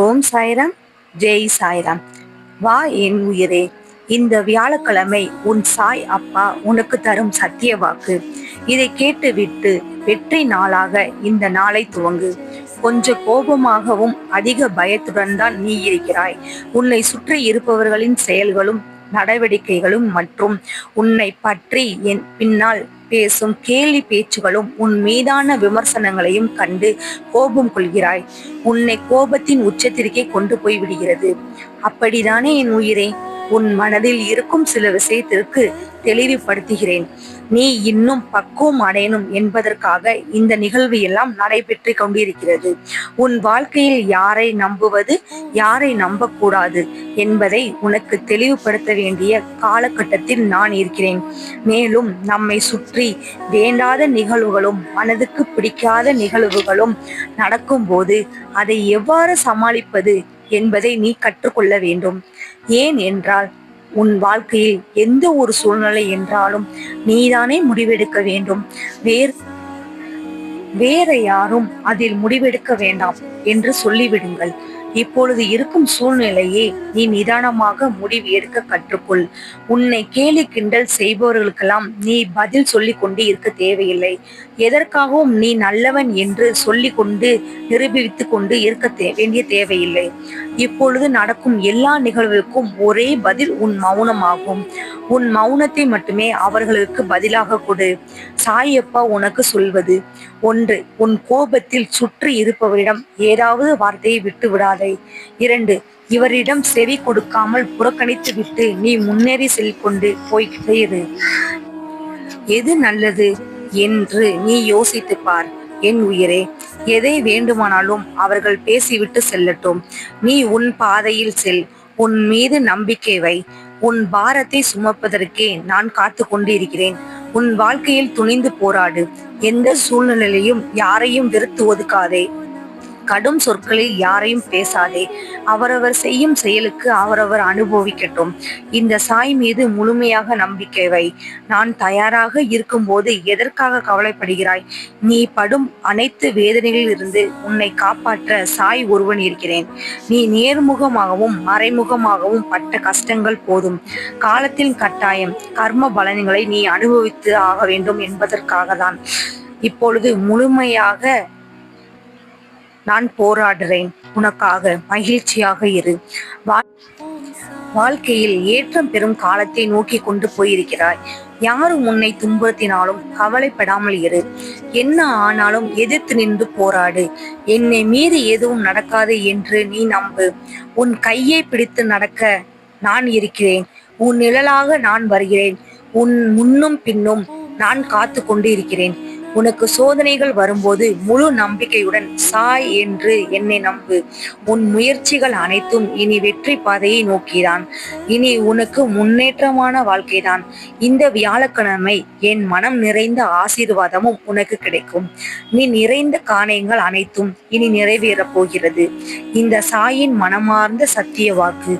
ஓம் சாய்ராம். ஜெய் சாய்ராம். வா என் உயிரே, இந்த வியாழக்கிழமை உன் சாய் அப்பா உனக்கு தரும் சத்திய வாக்கு. இதை கேட்டுவிட்டு வெற்றி நாளாக இந்த நாளை துவங்கு. கொஞ்சம் கோபமாகவும் அதிக பயத்துடன் தான் நீ இருக்கிறாய். உன்னை சுற்றி இருப்பவர்களின் செயல்களும் நடவடிக்கைகளும் மற்றும் உன்னை பற்றி என் பின்னால் பேசும் கேலி பேச்சுகளும் உன் மீதான விமர்சனங்களையும் கண்டு கோபம் கொள்கிறாய். உன்னை கோபத்தின் உச்சத்திற்கே கொண்டு போய் விடுகிறது. அப்படித்தானே என் உயிரே? உன் மனதில் இருக்கும் சில விஷயத்திற்கு தெளிவுபடுத்துகிறேன். நீ இன்னும் பக்குவம் அடையணும் என்பதற்காக இந்த நிகழ்வு எல்லாம் நடைபெற்று கொண்டிருக்கிறது. உன் வாழ்க்கையில் யாரை நம்புவது, யாரை நம்பக்கூடாது என்பதை உனக்கு தெளிவுபடுத்த வேண்டிய காலகட்டத்தில் நான் இருக்கிறேன். மேலும் நம்மை சுற்றி வேண்டாத நிகழ்வுகளும் மனதுக்கு பிடிக்காத நிகழ்வுகளும் நடக்கும்போது அதை எவ்வாறு சமாளிப்பது என்பதை நீ கற்றுக்கொள்ள வேண்டும். ஏன் என்றால், உன் வாழ்க்கையில் எந்த ஒரு சூழ்நிலை என்றாலும் நீதானே முடிவெடுக்க வேண்டும். வேற யாரும் அதில் முடிவெடுக்க வேண்டாம் என்று சொல்லிவிடுங்கள். இப்பொழுது இருக்கும் சூழ்நிலையே நீ நிதானமாக முடிவு எடுக்க கற்றுக்கொள். உன்னை கேலி கிண்டல் செய்பவர்களுக்கெல்லாம் நீ பதில் சொல்லிக் கொண்டு இருக்க தேவையில்லை. எதற்காகவும் நீ நல்லவன் என்று சொல்லிக் கொண்டு நிரூபித்துக் கொண்டு இருக்க வேண்டிய தேவையில்லை. இப்பொழுது நடக்கும் எல்லா நிகழ்வுக்கும் ஒரே பதில் உன் மௌனமாகும். உன் மௌனத்தை மட்டுமே அவர்களுக்கு பதிலாக கொடு. சாயப்பா உனக்கு சொல்வது ஒன்று, உன் கோபத்தில் சுற்றி இருப்பவரிடம் ஏதாவது வார்த்தையை விட்டு விடாதே. 2, இவரிடம் செவி கொடுக்காமல் புறக்கணித்து விட்டு நீ முன்னேறி செல்கொண்டு போய்கிட்டே இரு. எது நல்லது என்று நீ யோசித்து பார் என் உயிரே. எதை வேண்டுமானாலும் அவர்கள் பேசிவிட்டு செல்லட்டும். நீ உன் பாதையில் செல். உன் மீது நம்பிக்கை வை. உன் பாரத்தை சுமப்பதற்கே நான் காத்து கொண்டு இருக்கிறேன். உன் வாழ்க்கையில் துணிந்து போராடு. எந்த சூழ்நிலையிலும் யாரையும் வெறுத்து ஒதுக்காதே. கடும் சொற்களில் யாரையும் பேசாதே. அவரவர் செய்யும் செயலுக்கு அவரவர் அனுபவிக்கட்டும். இந்த சாய் மீது முழுமையாக நம்பிக்கை வை. நான் தயாராக இருக்கும்போது எதற்காக கவலைப்படுகிறாய்? நீ படும் அனைத்து வேதனைகளில் இருந்து உன்னை காப்பாற்ற சாய் ஒருவன் இருக்கிறேன். நீ நேர்முகமாகவும் மறைமுகமாகவும் பட்ட கஷ்டங்கள் போதும். காலத்தின் கட்டாயம் கர்ம பலன்களை நீ அனுபவித்து ஆக வேண்டும் என்பதற்காக தான் இப்பொழுது முழுமையாக நான் போராடுறேன். உனக்காக மகிழ்ச்சியாக இரு. வாழ்க்கையில் ஏற்றம் பெறும் காலத்தை நோக்கி கொண்டு போயிருக்கிறாய். யாரும் உன்னை துன்புறுத்தினாலும் கவலைப்படாமல் இரு. என்ன ஆனாலும் எதிர்த்து நின்று போராடு. என்னை மீறி எதுவும் நடக்காது என்று நீ நம்பு. உன் கையை பிடித்து நடக்க நான் இருக்கிறேன். உன் நிழலாக நான் வருகிறேன். உன் முன்னும் பின்னும் நான் காத்து கொண்டு இருக்கிறேன். உனக்கு சோதனைகள் வரும்போது முழு நம்பிக்கையுடன் சாய் என்று என்னை நம்பு. உன் முயற்சிகள் அனைத்தும் இனி வெற்றி பாதையை நோக்கிதான். இனி உனக்கு முன்னேற்றமான வாழ்க்கைதான். இந்த வியாழக்கிழமை என் மனம் நிறைந்த ஆசீர்வாதமும் உனக்கு கிடைக்கும். நீ நிறைந்த காரியங்கள் அனைத்தும் இனி நிறைவேறப் போகிறது. இந்த சாயின் மனமார்ந்த சத்திய வாக்கு.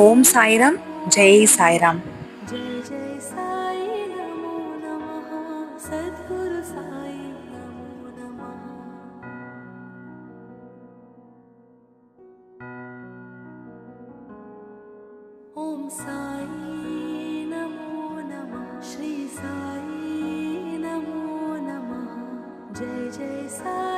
ஓம் சாய்ராம். ஜெய் சாய்ராம். ओम साई नमो नमः, श्री साई नमो नमः, जय जय साई।